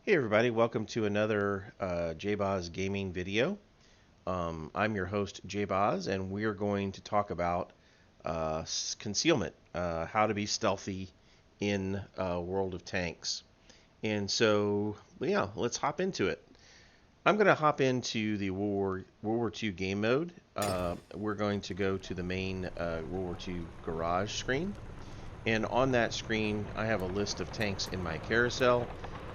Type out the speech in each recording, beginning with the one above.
Hey everybody, welcome to another JBoz gaming video. I'm your host JBoz, and we are going to talk about concealment, how to be stealthy in World of Tanks. And so, yeah, let's hop into it. I'm going to hop into the World War II game mode. We're going to go to the main World War II garage screen. And on that screen, I have a list of tanks in my carousel.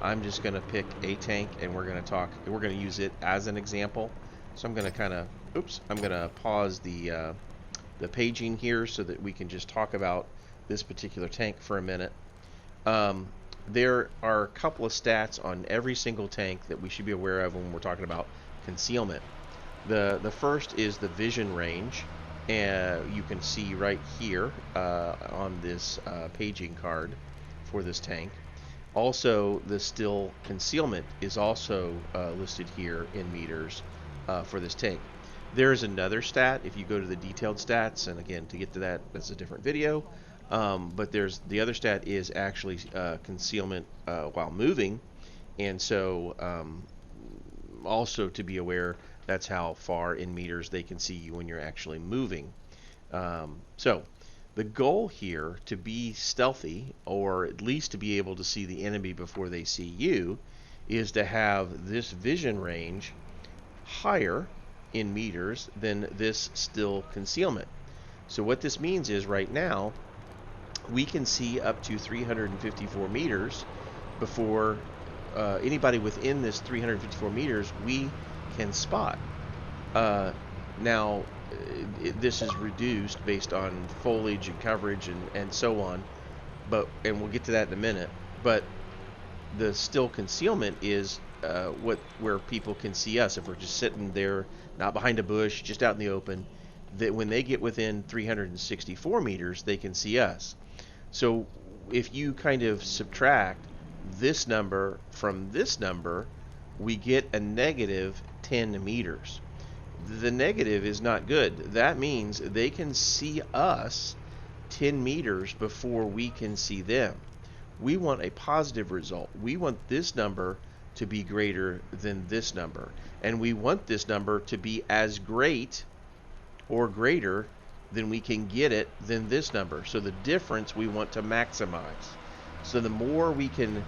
I'm just going to pick a tank and we're going to use it as an example. So I'm going to I'm going to pause the paging here so that we can just talk about this particular tank for a minute. Um, there are a couple of stats on every single tank that we should be aware of when we're talking about concealment. The first is the vision range, and you can see right here on this paging card for this tank. Also, the still concealment is also listed here in meters for this tank. There's another stat if you go to the detailed stats, and again, to get to that, that's a different video. But there's the other stat is actually concealment while moving, and so also to be aware, that's how far in meters they can see you when you're actually moving. So the goal here to be stealthy, or at least to be able to see the enemy before they see you, is to have this vision range higher in meters than this still concealment. So what this means is right now we can see up to 354 meters before anybody within this 354 meters we can spot. Uh, now, this is reduced based on foliage and coverage and so on, and we'll get to that in a minute. But the still concealment is where people can see us if we're just sitting there, not behind a bush, just out in the open. That when they get within 364 meters, they can see us. So if you kind of subtract this number from this number, we get a negative 10 meters. The negative is not good. That means they can see us 10 meters before we can see them. We want a positive result. We want this number to be greater than this number. And we want this number to be as great or greater than we can get it than this number. So the difference we want to maximize. So the more we can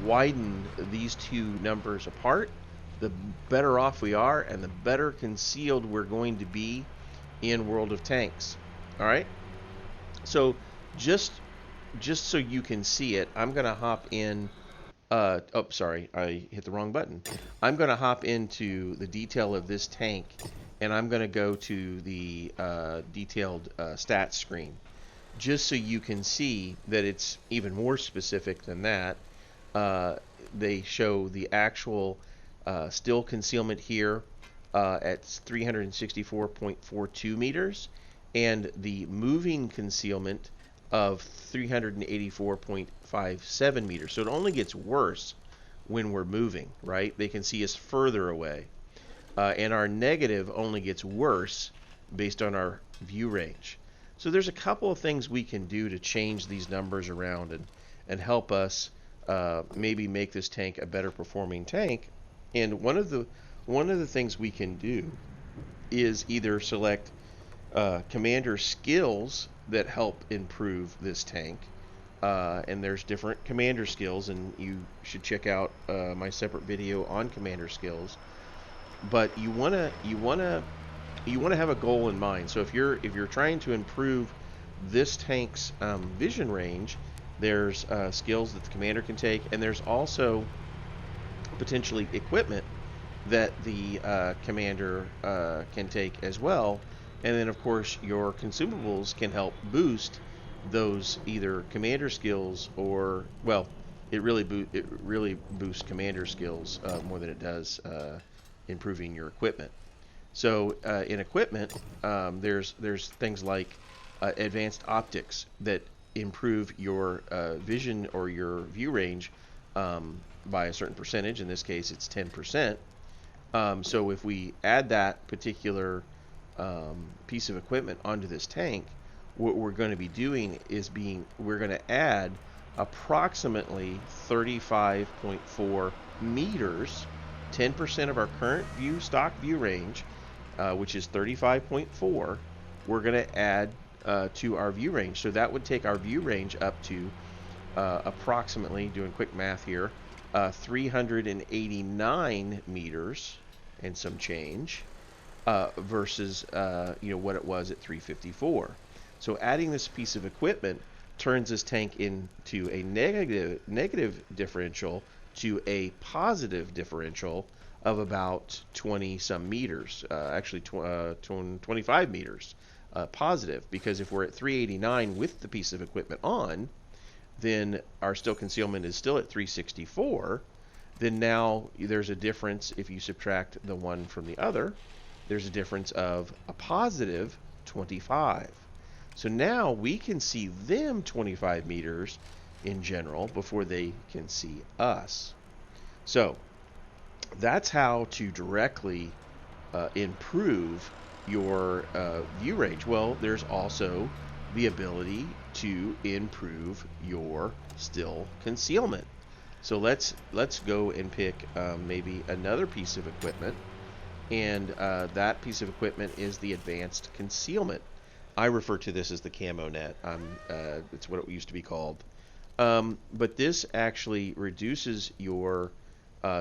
widen these two numbers apart, the better off we are and the better concealed we're going to be in World of Tanks. All right? So just so you can see it, I'm going to hop in sorry, I hit the wrong button. I'm going to hop into the detail of this tank, and I'm going to go to the detailed stats screen, just so you can see that it's even more specific than that. They show the actual still concealment here at 364.42 meters, and the moving concealment of 384.57 meters. So it only gets worse when we're moving, right? They can see us further away. And our negative only gets worse based on our view range. So there's a couple of things we can do to change these numbers around and help us maybe make this tank a better performing tank. And one of the things we can do is either select commander skills that help improve this tank. And there's different commander skills, and you should check out my separate video on commander skills. But you wanna have a goal in mind. So if you're trying to improve this tank's vision range, there's skills that the commander can take, and there's also potentially equipment that the commander can take as well. And then, of course, your consumables can help boost those either commander skills or, well, it really boosts commander skills more than it does improving your equipment. So in equipment, there's things like advanced optics that improve your vision or your view range by a certain percentage. In this case, it's 10%. So if we add that particular piece of equipment onto this tank, what we're going to be doing is we're going to add approximately 35.4 meters, 10% of our current stock view range, which is 35.4, we're going to add to our view range. So that would take our view range up to approximately, doing quick math here, 389 meters and some change versus what it was at 354. So adding this piece of equipment turns this tank into a negative differential to a positive differential of about 20 some meters, actually 25 meters positive, because if we're at 389 with the piece of equipment on, then our still concealment is still at 364. Then now there's a difference. If you subtract the one from the other, there's a difference of a positive 25. So now we can see them 25 meters in general before they can see us. So that's how to directly improve your view range. Well, there's also the ability to improve your still concealment. So let's go and pick maybe another piece of equipment, and that piece of equipment is the advanced concealment. I refer to this as the Camo net. It's what it used to be called. But this actually reduces your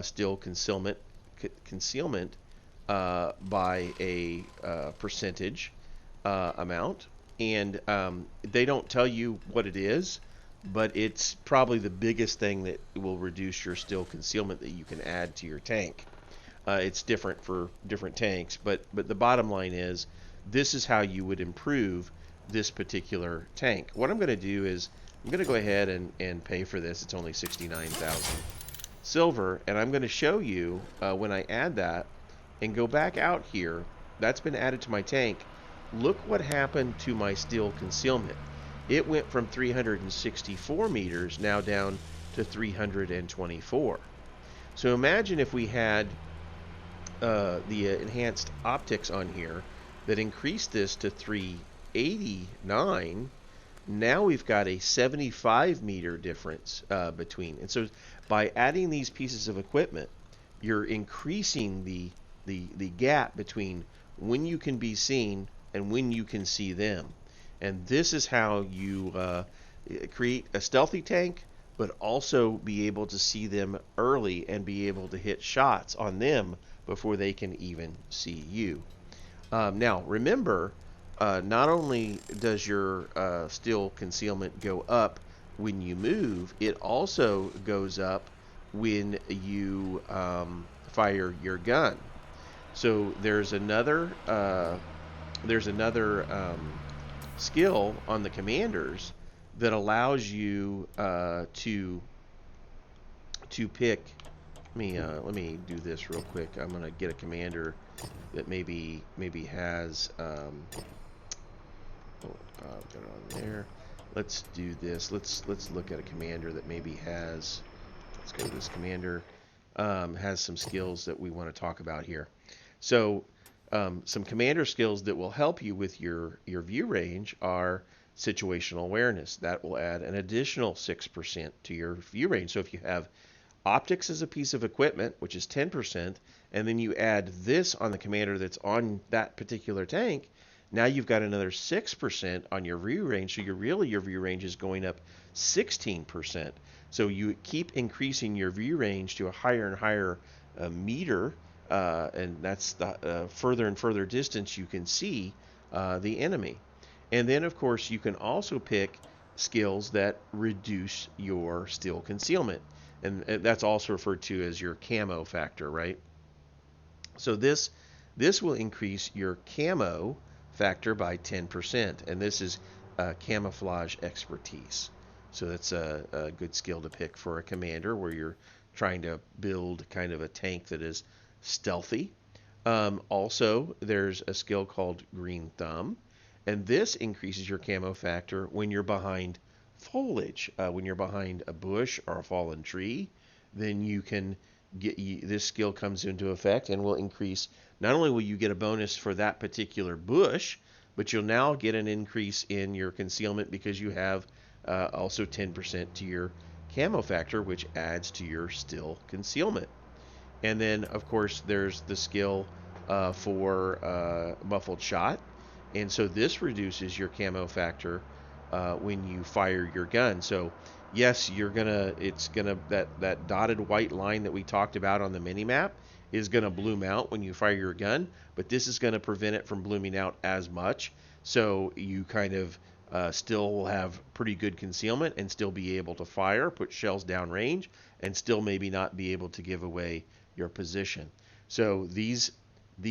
still concealment by a percentage amount, and they don't tell you what it is, but it's probably the biggest thing that will reduce your still concealment that you can add to your tank. It's different for different tanks, but the bottom line is this is how you would improve this particular tank. What I'm going to do is I'm going to go ahead and pay for this. It's only 69,000 silver, and I'm going to show you when I add that and go back out here. That's been added to my tank. Look what happened to my steel concealment. It went from 364 meters now down to 324. So imagine if we had the enhanced optics on here that increased this to 389. Now we've got a 75 meter difference between. And so by adding these pieces of equipment, you're increasing the gap between when you can be seen and when you can see them. And this is how you create a stealthy tank, but also be able to see them early and be able to hit shots on them before they can even see you. Now, remember, not only does your still concealment go up when you move, it also goes up when you fire your gun. So there's another skill on the commanders that allows you to pick. Let me do this real quick. I'm gonna get a commander that maybe has get it on there. Let's do this. Let's look at a commander that maybe has. Let's go to this commander. Has some skills that we want to talk about here. So some commander skills that will help you with your view range are situational awareness. That will add an additional 6% to your view range. So if you have optics as a piece of equipment, which is 10%, and then you add this on the commander that's on that particular tank, now you've got another 6% on your view range. So your view range is going up 16%. So you keep increasing your view range to a higher and higher meter, and that's the further and further distance you can see the enemy. And then, of course, you can also pick skills that reduce your still concealment. And that's also referred to as your Camo Factor, right? So this will increase your Camo Factor by 10%. And this is camouflage expertise. So that's a good skill to pick for a commander where you're trying to build kind of a tank that is stealthy. Also, there's a skill called Green Thumb. And this increases your Camo Factor when you're behind foliage. When you're behind a bush or a fallen tree, then you can get this skill comes into effect and will increase. Not only will you get a bonus for that particular bush, but you'll now get an increase in your concealment because you have Also 10% to your Camo Factor, which adds to your still concealment. And then, of course, there's the skill for Muffled Shot. And so this reduces your Camo Factor when you fire your gun. So, yes, that dotted white line that we talked about on the mini map is gonna bloom out when you fire your gun, but this is gonna prevent it from blooming out as much. So you kind of still will have pretty good concealment and still be able to fire, put shells down range, and still maybe not be able to give away your position. So these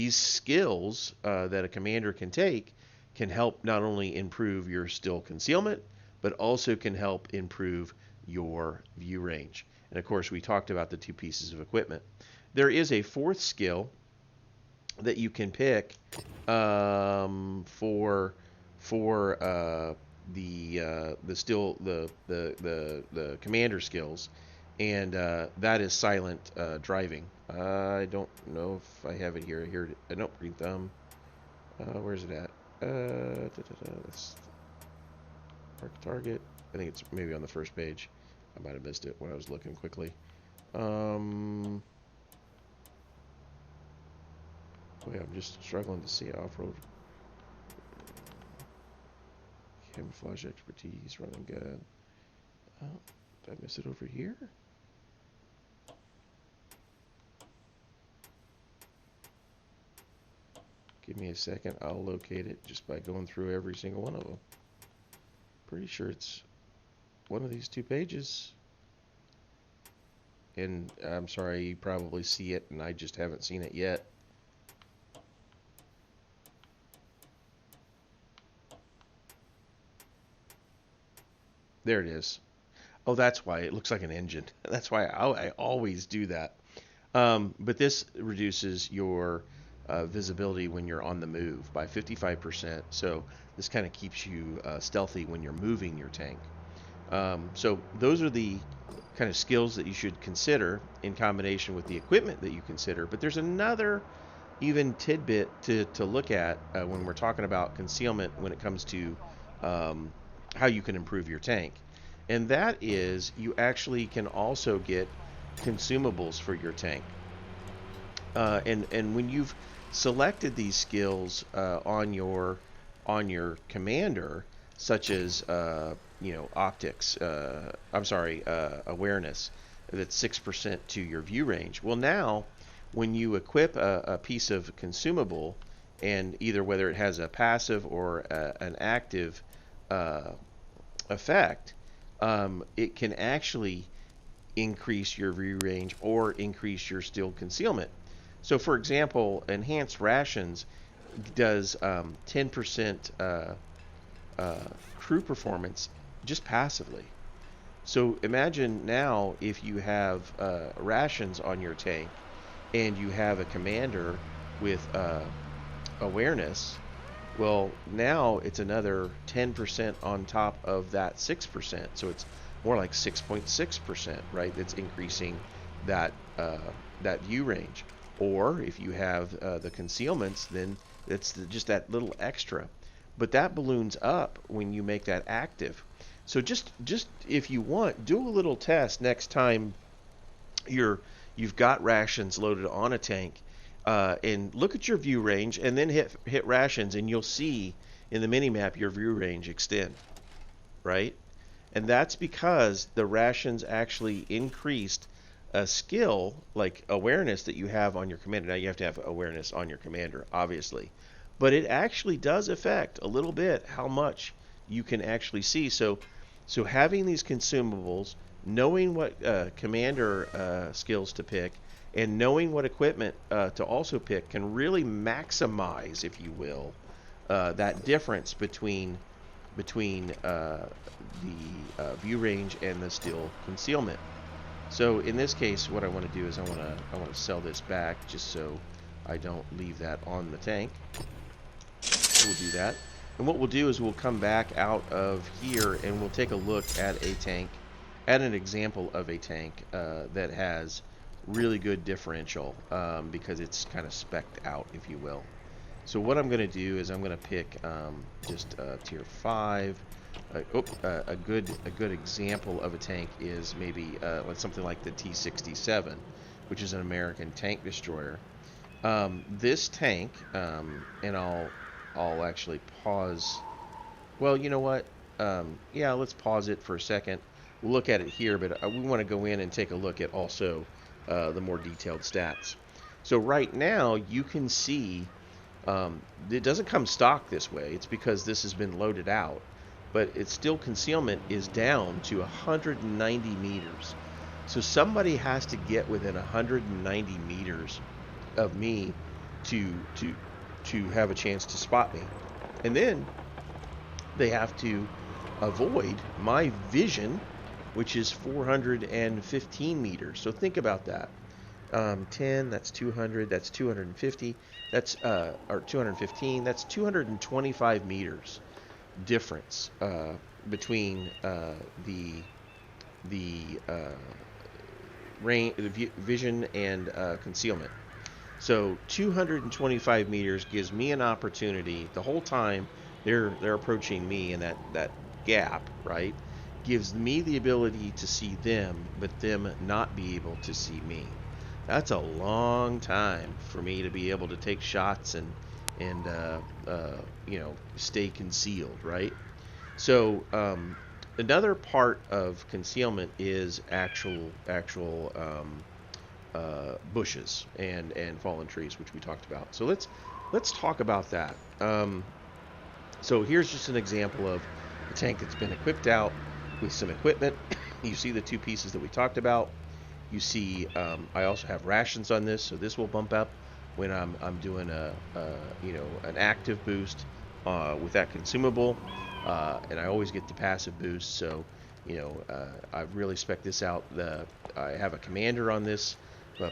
skills that a commander can take can help not only improve your still concealment, but also can help improve your view range. And of course, we talked about the two pieces of equipment. There is a fourth skill that you can pick for the commander skills, and that is silent driving. I don't know if I have it here. Here, I don't green thumb. Where's it at? Let's mark target. I think it's maybe on the first page. I might have missed it when I was looking quickly. Boy, I'm just struggling to see off-road. Camouflage expertise, running gun. Oh, did I miss it over here? Give me a second. I'll locate it just by going through every single one of them. Pretty sure it's one of these two pages. And I'm sorry, you probably see it, and I just haven't seen it yet. There it is. Oh, that's why it looks like an engine. That's why I always do that. But this reduces your visibility when you're on the move by 55%. So this kind of keeps you stealthy when you're moving your tank. So those are the kind of skills that you should consider in combination with the equipment that you consider. But there's another even tidbit to look at when we're talking about concealment when it comes to how you can improve your tank. And that is you actually can also get consumables for your tank. And when you've selected these skills on your commander, such as optics, awareness, that's 6% to your view range. Well, now when you equip a piece of consumable, and either whether it has a passive or an active effect, it can actually increase your view range or increase your still concealment. So, for example, enhanced rations does 10% crew performance just passively. So imagine now if you have rations on your tank and you have a commander with awareness. Well, now it's another 10% on top of that 6%. So it's more like 6.6%, right? That's increasing that view range. Or if you have the concealments, then it's just that little extra. But that balloons up when you make that active. So just if you want, do a little test next time you've got rations loaded on a tank, and look at your view range, and then hit rations, and you'll see in the mini map your view range extend, right? And that's because the rations actually increased a skill like awareness that you have on your commander. Now you have to have awareness on your commander, obviously, but it actually does affect a little bit how much you can actually see. So having these consumables, knowing what commander skills to pick, and knowing what equipment to also pick can really maximize, if you will, that difference between the view range and the still concealment. So in this case, what I want to do is I want to sell this back just so I don't leave that on the tank. We'll do that. And what we'll do is we'll come back out of here and we'll take a look at a tank, at an example of a tank that has really good differential because it's kind of spec'd out, if you will. So what I'm going to do is I'm going to pick just tier 5. A good example of a tank is maybe like something like the T-67, which is an American tank destroyer. This tank, and I'll actually pause. Well, you know what? Yeah, let's pause it for a second. We'll look at it here, but we want to go in and take a look at also the more detailed stats. So right now you can see it doesn't come stock this way. It's because this has been loaded out, but it's still concealment is down to 190 meters. So somebody has to get within 190 meters of me to have a chance to spot me, and then they have to avoid my vision, which is 415 meters. So think about that. 10, that's 200, that's 250, that's or 215, that's 225 meters difference between the vision and concealment. So 225 meters gives me an opportunity the whole time they're approaching me in that gap, right? Gives me the ability to see them, but them not be able to see me. That's a long time for me to be able to take shots and stay concealed, right? So another part of concealment is actual bushes and fallen trees, which we talked about. So let's talk about that. So here's just an example of a tank that's been equipped out with some equipment. You see the two pieces that we talked about. You see, I also have rations on this, so this will bump up when I'm doing an active boost with that consumable, and I always get the passive boost. So I really spec this out. I have a commander on this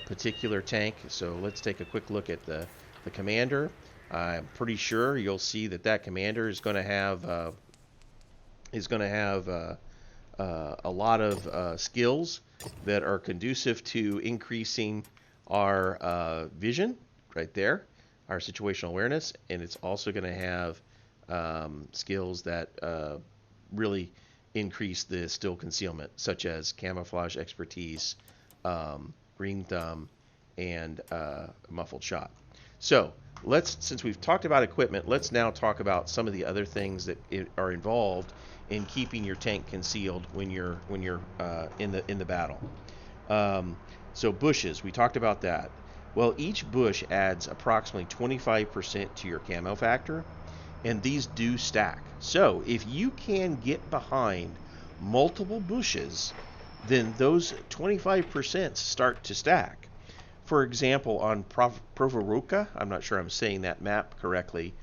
particular tank, so let's take a quick look at the commander. I'm pretty sure you'll see that commander is going to have a lot of skills that are conducive to increasing our vision right there, our situational awareness, and it's also going to have skills that really increase the still concealment, such as camouflage expertise, green thumb, and muffled shot. So since we've talked about equipment, let's now talk about some of the other things that are involved in keeping your tank concealed when you're in the battle. So bushes, we talked about that. Well, each bush adds approximately 25% to your camo factor, and these do stack. So if you can get behind multiple bushes, then those 25% start to stack. For example, on Provoruka, I'm not sure I'm saying that map correctly,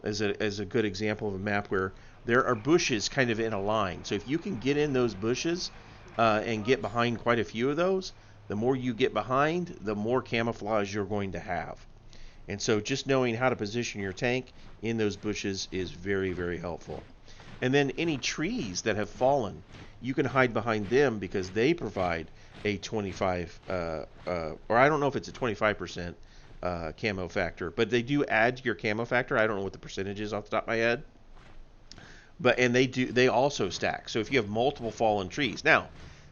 as a good example of a map where there are bushes kind of in a line. So if you can get in those bushes and get behind quite a few of those, the more you get behind, the more camouflage you're going to have. And so just knowing how to position your tank in those bushes is very, very helpful. And then any trees that have fallen, you can hide behind them because they provide a 25, or I don't know if it's a 25% camo factor, but they do add to your camo factor. I don't know what the percentage is off the top of my head. And they also stack. So if you have multiple fallen trees. Now,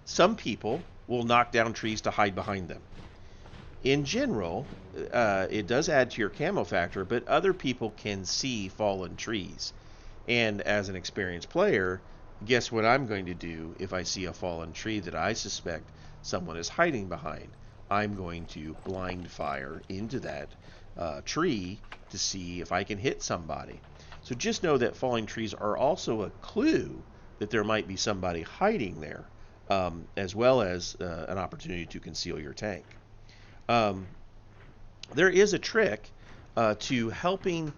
some people will knock down trees to hide behind them. In general, it does add to your camo factor, but other people can see fallen trees. And as an experienced player, guess what I'm going to do if I see a fallen tree that I suspect someone is hiding behind? I'm going to blind fire into that tree to see if I can hit somebody. So just know that falling trees are also a clue that there might be somebody hiding there, as well as an opportunity to conceal your tank. There is a trick to helping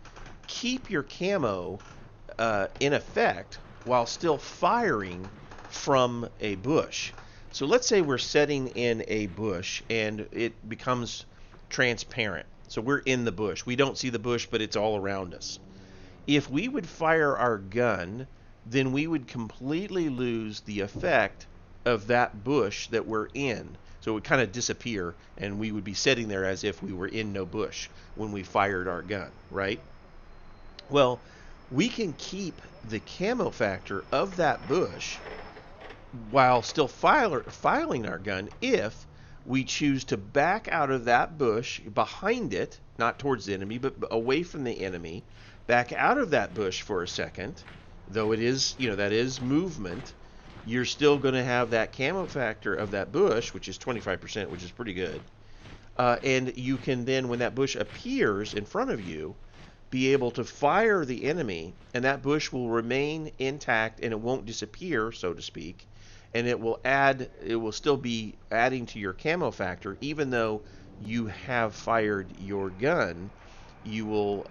keep your camo in effect while still firing from a bush. So let's say we're setting in a bush and it becomes transparent. So we're in the bush. We don't see the bush, but it's all around us. If we would fire our gun, then we would completely lose the effect of that bush that we're in. So it would kind of disappear, and we would be sitting there as if we were in no bush when we fired our gun, right? Well, we can keep the camo factor of that bush while still filing our gun if we choose to back out of that bush behind it, not towards the enemy, but away from the enemy, back out of that bush for a second, though it is, that is movement, you're still going to have that camo factor of that bush, which is 25%, which is pretty good. And you can then, when that bush appears in front of you, be able to fire the enemy, and that bush will remain intact and it won't disappear, so to speak. And it will still be adding to your camo factor, even though you have fired your gun. You'll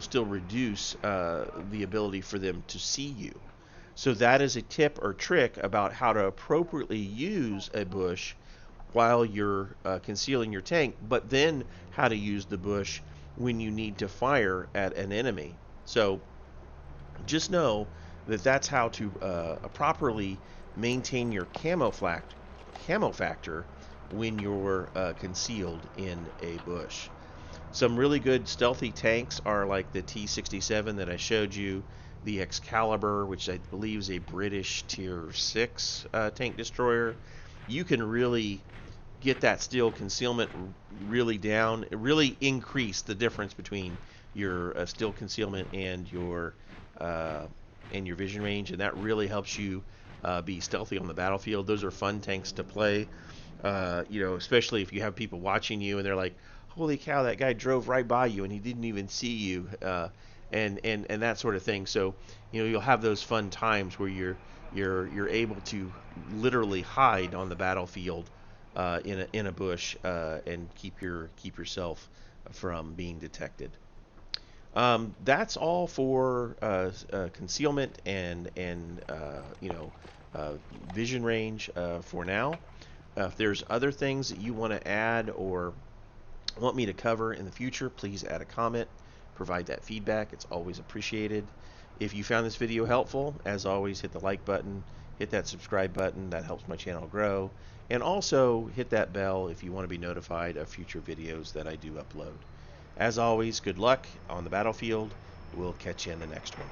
still reduce the ability for them to see you. So that is a tip or trick about how to appropriately use a bush while you're concealing your tank, but then how to use the bush when you need to fire at an enemy. So just know that that's how to properly maintain your camo factor when you're concealed in a bush. Some really good stealthy tanks are like the T-67 that I showed you, the Excalibur, which I believe is a British Tier 6 tank destroyer. You can really get that steel concealment really down, really increase the difference between your steel concealment and your vision range, and that really helps you be stealthy on the battlefield. Those are fun tanks to play, especially if you have people watching you and they're like, holy cow, that guy drove right by you and he didn't even see you, and that sort of thing. So you'll have those fun times where you're able to literally hide on the battlefield in a bush and keep yourself from being detected. That's all for concealment and vision range for now. If there's other things that you want to add or want me to cover in the future, please add a comment, provide that feedback. It's always appreciated. If you found this video helpful, as always, hit the like button, hit that subscribe button. That helps my channel grow. And also hit that bell if you want to be notified of future videos that I do upload. As always, good luck on the battlefield. We'll catch you in the next one.